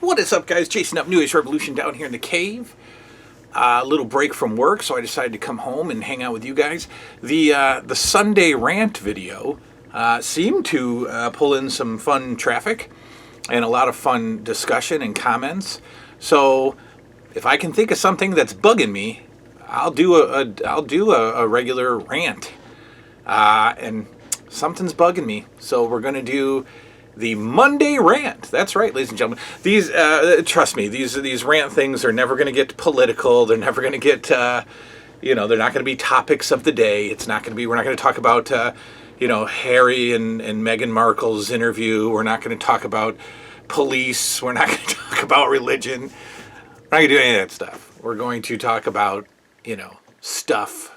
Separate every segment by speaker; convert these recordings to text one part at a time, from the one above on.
Speaker 1: What is up, guys? Chasing up New Age Revolution down here in the cave. A little break from work, so I decided to come home and hang out with you guys. The Sunday Rant video seemed to pull in some fun traffic and a lot of fun discussion and comments. So if I can think of something that's bugging me, I'll do a regular rant. And something's bugging me, so we're gonna do the Monday rant. That's right, ladies and gentlemen. These, trust me, these rant things are never going to get political. They're never going to get, they're not going to be topics of the day. It's not going to be. We're not going to talk about, Harry and Meghan Markle's interview. We're not going to talk about police. We're not going to talk about religion. We're not going to do any of that stuff. We're going to talk about, stuff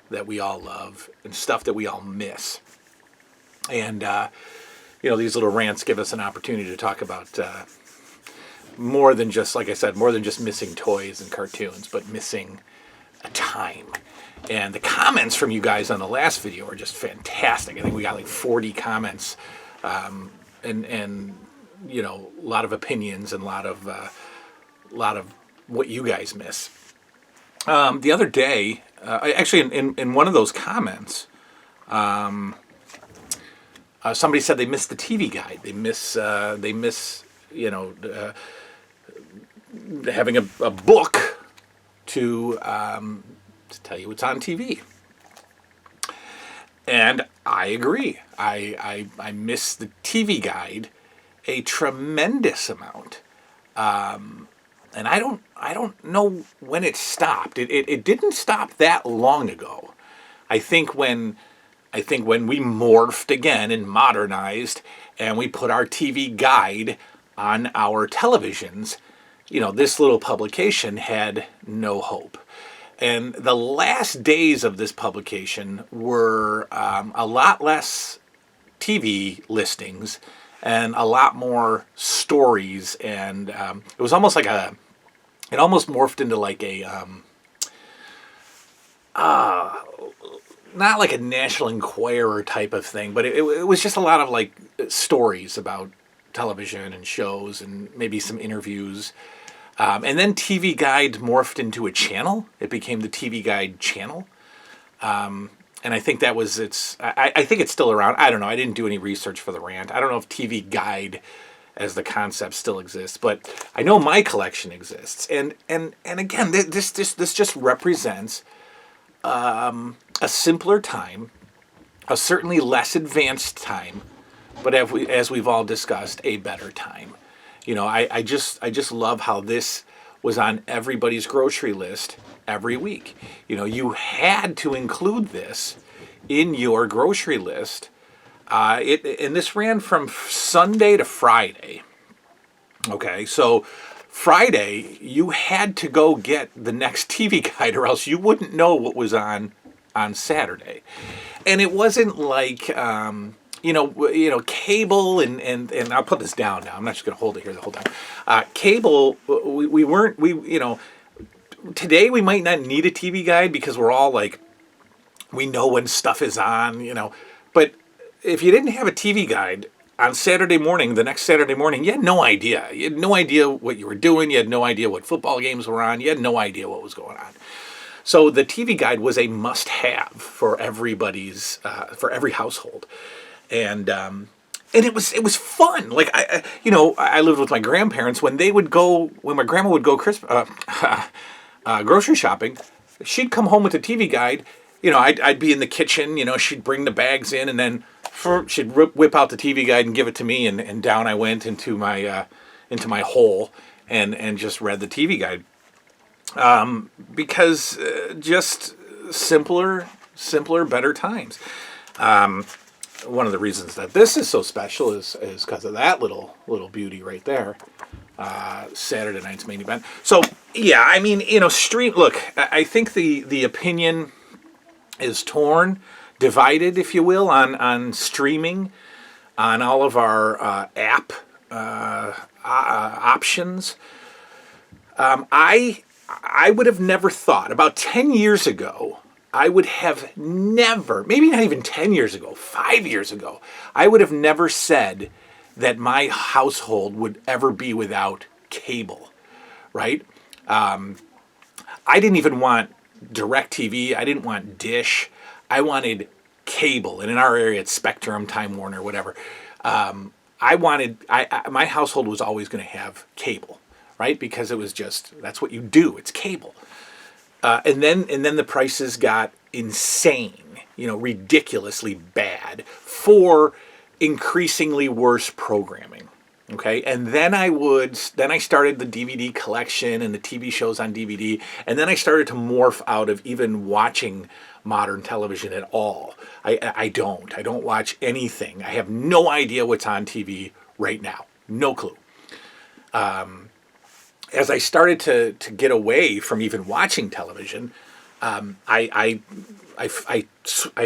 Speaker 1: that we all love and stuff that we all miss. And, these little rants give us an opportunity to talk about more than just, like I said, more than just missing toys and cartoons, but missing a time. And the comments from you guys on the last video are just fantastic. I think we got like 40 comments, and a lot of opinions and a lot of what you guys miss. The other day, actually, in one of those comments. Somebody said they missed the TV guide. They miss having a book to tell you what's on TV. And I agree. I miss the TV guide a tremendous amount. And I don't know when it stopped. It didn't stop that long ago. I think when we morphed again and modernized and we put our TV guide on our televisions, this little publication had no hope. And the last days of this publication were a lot less TV listings and a lot more stories. And it was almost like it almost morphed into like not like a National Enquirer type of thing, but it was just a lot of like stories about television and shows and maybe some interviews. And then TV Guide morphed into a channel. It became the TV Guide channel. And I think that was I think it's still around. I don't know. I didn't do any research for the rant. I don't know if TV Guide as the concept still exists, but I know my collection exists. And again, this just represents a simpler time, a certainly less advanced time, but as we've all discussed, a better time. I just love how this was on everybody's grocery list every week. You had to include this in your grocery list. And this ran from Sunday to Friday. Okay, so Friday, you had to go get the next TV guide or else you wouldn't know what was on Saturday. And it wasn't like, cable and I'll put this down now. I'm not just going to hold it here the whole time. Cable, today we might not need a TV guide because we're all like, we know when stuff is on, but if you didn't have a TV guide on Saturday morning, the next Saturday morning, you had no idea. You had no idea what you were doing. You had no idea what football games were on. You had no idea what was going on. So the TV guide was a must-have for for every household, and it was fun. Like I lived with my grandparents when my grandma would go grocery shopping. She'd come home with the TV guide. I'd be in the kitchen. She'd bring the bags in, and then she'd whip out the TV guide and give it to me, and down I went into my hole and just read the TV guide. Because just simpler, better times. One of the reasons that this is so special is because of that little beauty right there. Saturday night's main event. So yeah, I mean, stream. Look, I think the opinion is torn, divided, if you will, on streaming, on all of our app options. I would have never thought, about 10 years ago, I would have never, maybe not even 10 years ago, 5 years ago, I would have never said that my household would ever be without cable, right? I didn't even want DirecTV. I didn't want Dish. I wanted cable, and in our area it's Spectrum, Time Warner, whatever. My household was always going to have cable, right? Because it was just, that's what you do. It's cable. And then the prices got insane, ridiculously bad for increasingly worse programming. Okay, and then I started the DVD collection and the TV shows on DVD, and then I started to morph out of even watching modern television at all. I don't watch anything. I have no idea what's on TV right now. No clue. As I started to get away from even watching television, I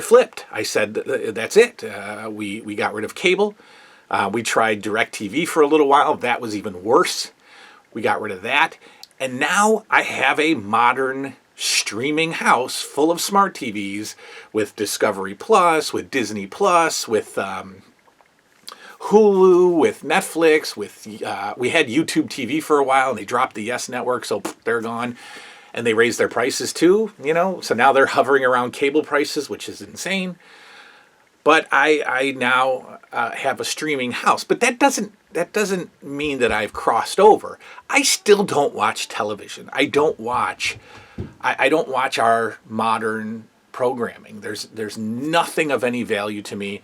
Speaker 1: flipped. I said, that's it. We got rid of cable. We tried DirecTV for a little while. That was even worse. We got rid of that. And now I have a modern streaming house full of smart TVs with Discovery Plus, with Disney Plus, with Hulu, with Netflix, we had YouTube TV for a while and they dropped the Yes Network, so they're gone. And they raised their prices too, so now they're hovering around cable prices, which is insane. But I now have a streaming house. But that doesn't mean that I've crossed over. I still don't watch television. I don't watch our modern programming. There's nothing of any value to me.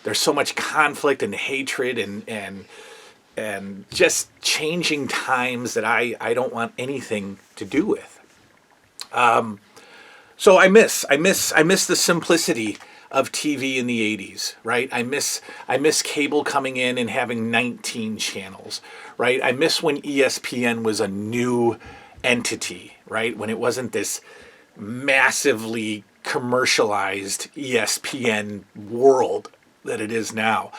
Speaker 1: There's so much conflict and hatred and just changing times that I don't want anything to do with. So I miss the simplicity of TV in the 80s, right? I miss cable coming in and having 19 channels, right? I miss when ESPN was a new entity, right? When it wasn't this massively commercialized ESPN world that it is now.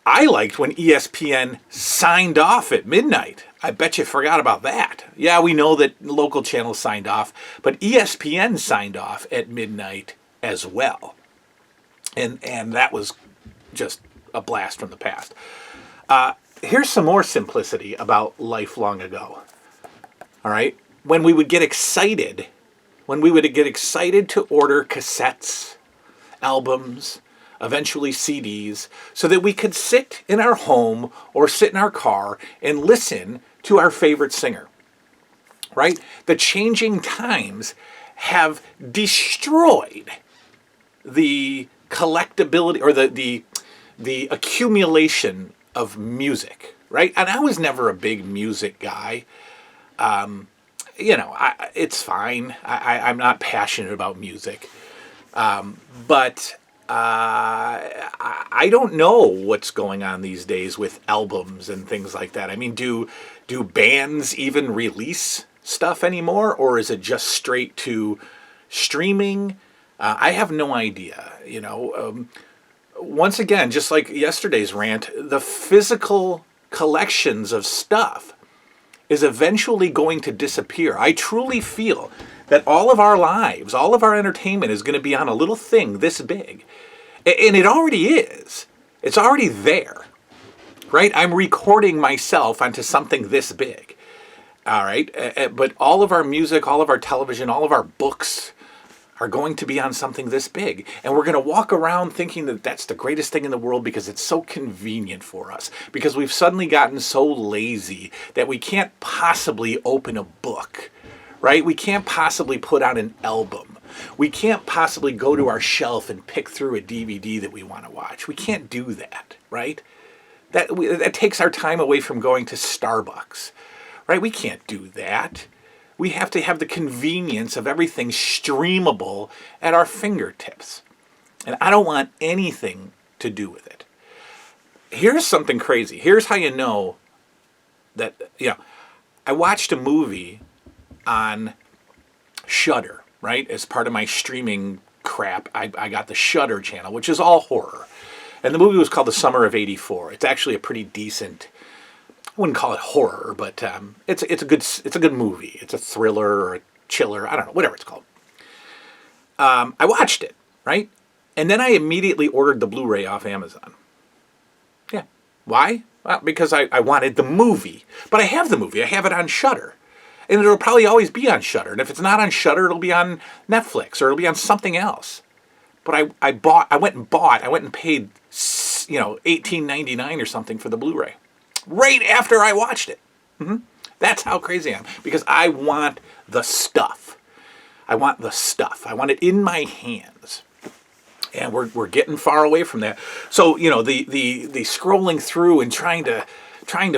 Speaker 1: I liked when ESPN signed off at midnight. I bet you forgot about that. Yeah, we know that local channels signed off, but ESPN signed off at midnight as well. And that was just a blast from the past. Here's some more simplicity about life long ago. All right? When we would get excited to order cassettes, albums, eventually CDs, so that we could sit in our home or sit in our car and listen to our favorite singer. Right? The changing times have destroyed the collectability or the accumulation of music, right? And I was never a big music guy. It's fine. I'm not passionate about music. But I don't know what's going on these days with albums and things like that. I mean, do bands even release stuff anymore, or is it just straight to streaming? I have no idea. Once again, just like yesterday's rant, the physical collections of stuff is eventually going to disappear. I truly feel that all of our lives, all of our entertainment is going to be on a little thing this big. And it already is. It's already there, right? I'm recording myself onto something this big, all right? But all of our music, all of our television, all of our books are going to be on something this big. And we're going to walk around thinking that that's the greatest thing in the world because it's so convenient for us. Because we've suddenly gotten so lazy that we can't possibly open a book, right? We can't possibly put on an album. We can't possibly go to our shelf and pick through a DVD that we want to watch. We can't do that, right? That takes our time away from going to Starbucks, right? We can't do that. We have to have the convenience of everything streamable at our fingertips. And I don't want anything to do with it. Here's something crazy. Here's how you know that, I watched a movie on Shudder, right? As part of my streaming crap, I got the Shudder channel, which is all horror. And the movie was called The Summer of '84. It's actually a pretty decent, I wouldn't call it horror, but it's a good movie. It's a thriller or a chiller, I don't know, whatever it's called. I watched it, right? And then I immediately ordered the Blu-ray off Amazon. Yeah. Why? Well, because I wanted the movie. But I have the movie. I have it on Shudder. And it'll probably always be on Shudder. And if it's not on Shudder, it'll be on Netflix or it'll be on something else. But I went and paid, $18.99 or something for the Blu-ray. Right after I watched it. That's how crazy I am. Because I want the stuff. I want the stuff. I want it in my hands. And we're getting far away from that. So, the scrolling through and trying to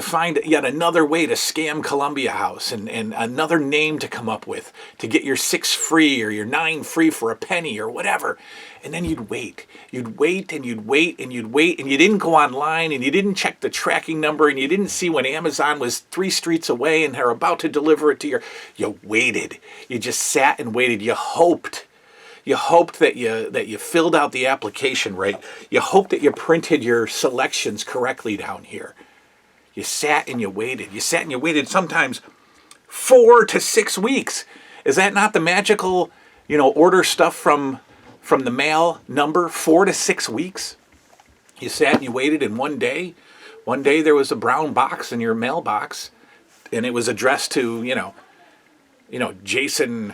Speaker 1: find yet another way to scam Columbia House and another name to come up with to get your 6 free or your 9 free for a penny or whatever. And then you'd wait and you'd wait and you'd wait and you didn't go online and you didn't check the tracking number and you didn't see when Amazon was 3 streets away and they're about to deliver it to you waited. You just sat and waited. You hoped that you filled out the application right. You hoped that you printed your selections correctly down here. You sat and you waited. You sat and you waited sometimes 4 to 6 weeks. Is that not the magical, order stuff from the mail number? 4 to 6 weeks. You sat and you waited, and one day there was a brown box in your mailbox, and it was addressed to Jason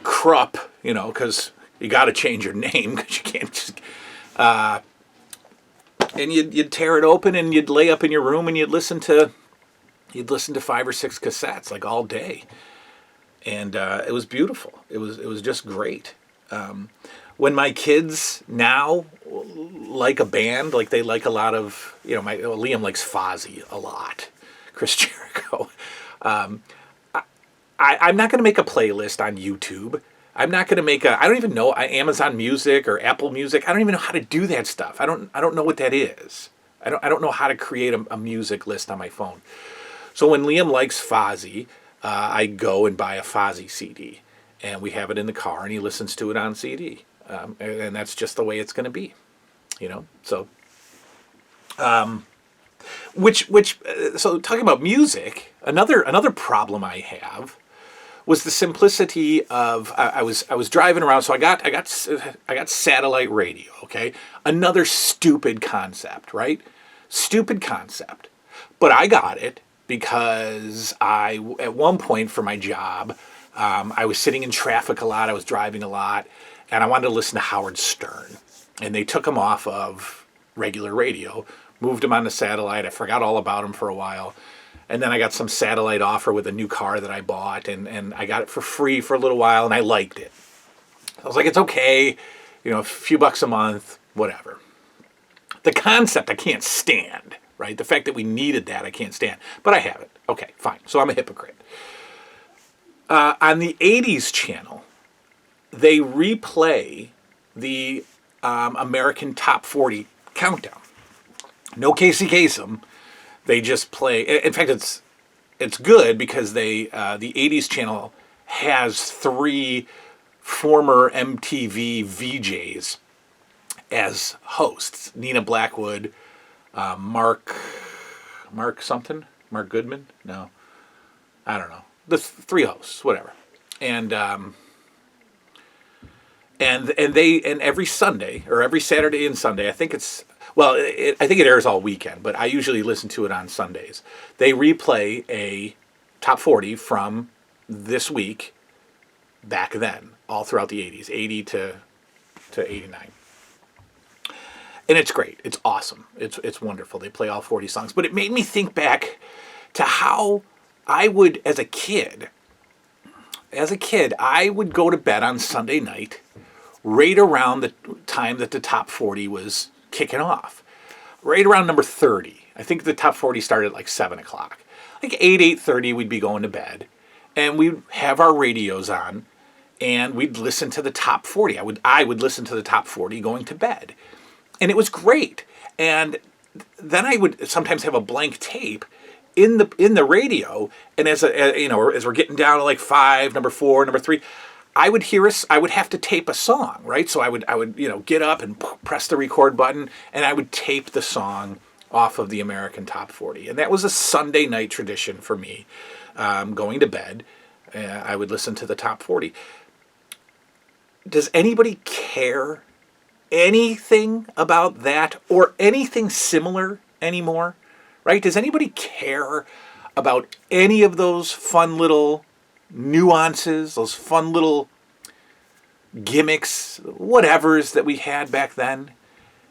Speaker 1: Krupp, because you got to change your name because you can't just. And you'd tear it open and you'd lay up in your room and you'd listen to 5 or 6 cassettes like all day, and it was beautiful. It was just great. When my kids now like a band, like they like a lot of Liam likes Fozzy a lot, Chris Jericho. I'm not going to make a playlist on YouTube. I'm not going to make I don't even know Amazon Music or Apple Music. I don't even know how to do that stuff. I don't know what that is. I don't know how to create a music list on my phone. So when Liam likes Fozzy, I go and buy a Fozzy CD, and we have it in the car, and he listens to it on CD, and that's just the way it's going to be, So, so talking about music, another problem I have was the simplicity of I was driving around, so I got satellite radio. Okay, another stupid concept, right? Stupid concept, but I got it because at one point for my job, I was sitting in traffic a lot. I was driving a lot, and I wanted to listen to Howard Stern, and they took him off of regular radio, moved him on to satellite. I forgot all about him for a while. And then I got some satellite offer with a new car that I bought, and I got it for free for a little while, and I liked it. I was like, it's okay, a few bucks a month, whatever. The concept I can't stand, right? The fact that we needed that I can't stand, but I have it. Okay, fine. So I'm a hypocrite. On the 80s channel, they replay the American Top 40 countdown. No Casey Kasem. They just play. In fact, it's good because the 80s channel has 3 former MTV VJs as hosts. Nina Blackwood, Mark Goodman? No, I don't know. The 3 hosts, whatever. And every Sunday or every Saturday and Sunday, I think it's. Well, I think it airs all weekend, but I usually listen to it on Sundays. They replay a top 40 from this week, back then, all throughout the 80s, 80 to 89. And it's great. It's awesome. It's wonderful. They play all 40 songs. But it made me think back to how I would, as a kid, I would go to bed on Sunday night right around the time that the top 40 was kicking off, right around number 30. I think the top 40 started at like 7 o'clock. Like 8:30, we'd be going to bed, and we'd have our radios on, and we'd listen to the top 40. I would listen to the top 40 going to bed, and it was great. And then I would sometimes have a blank tape in the radio, and as we're getting down to like 5, number 4, number 3. I would have to tape a song, right? So I would get up and press the record button, and I would tape the song off of the American Top 40. And that was a Sunday night tradition for me. Going to bed, I would listen to the Top 40. Does anybody care anything about that or anything similar anymore? right? Does anybody care about any of those fun little nuances, those fun little gimmicks, whatevers that we had back then?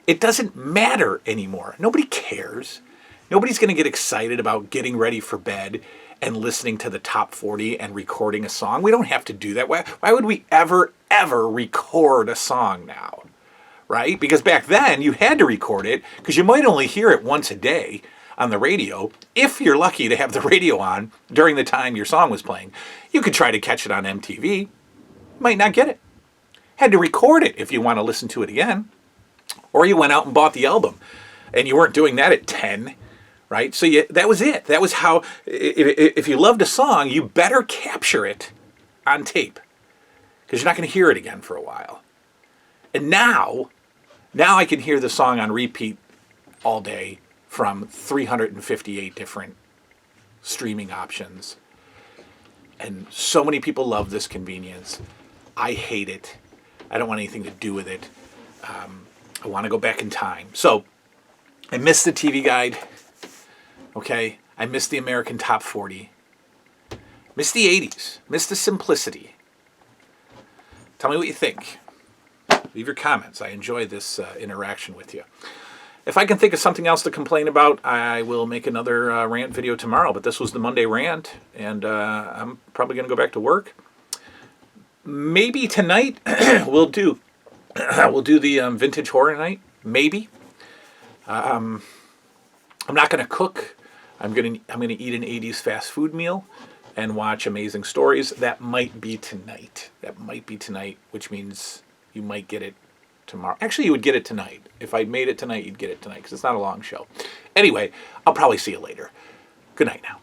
Speaker 1: It doesn't matter anymore. Nobody cares. Nobody's going to get excited about getting ready for bed and listening to the top 40 and recording a song. We don't have to do that. Why would we ever record a song now? Right? Because back then you had to record it because you might only hear it once a day on the radio. If you're lucky to have the radio on during the time your song was playing, you could try to catch it on MTV. Might not get it. Had to record it if you want to listen to it again. Or you went out and bought the album, and you weren't doing that at 10, right? So that was it. That was how, if you loved a song, you better capture it on tape, because you're not going to hear it again for a while. And now I can hear the song on repeat all day from 358 different streaming options. And so many people love this convenience. I hate it. I don't want anything to do with it. I want to go back in time. So I missed the TV guide. Okay. I missed the American Top 40. Missed the 80s. Missed the simplicity. Tell me what you think. Leave your comments. I enjoy this interaction with you. If I can think of something else to complain about, I will make another rant video tomorrow. But this was the Monday rant, and I'm probably going to go back to work. Maybe tonight we'll do the vintage horror night. Maybe. I'm not going to cook. I'm going to eat an 80s fast food meal and watch Amazing Stories. That might be tonight. Which means you might get it tomorrow. Actually, you would get it tonight. If I made it tonight, you'd get it tonight because it's not a long show. Anyway, I'll probably see you later. Good night now.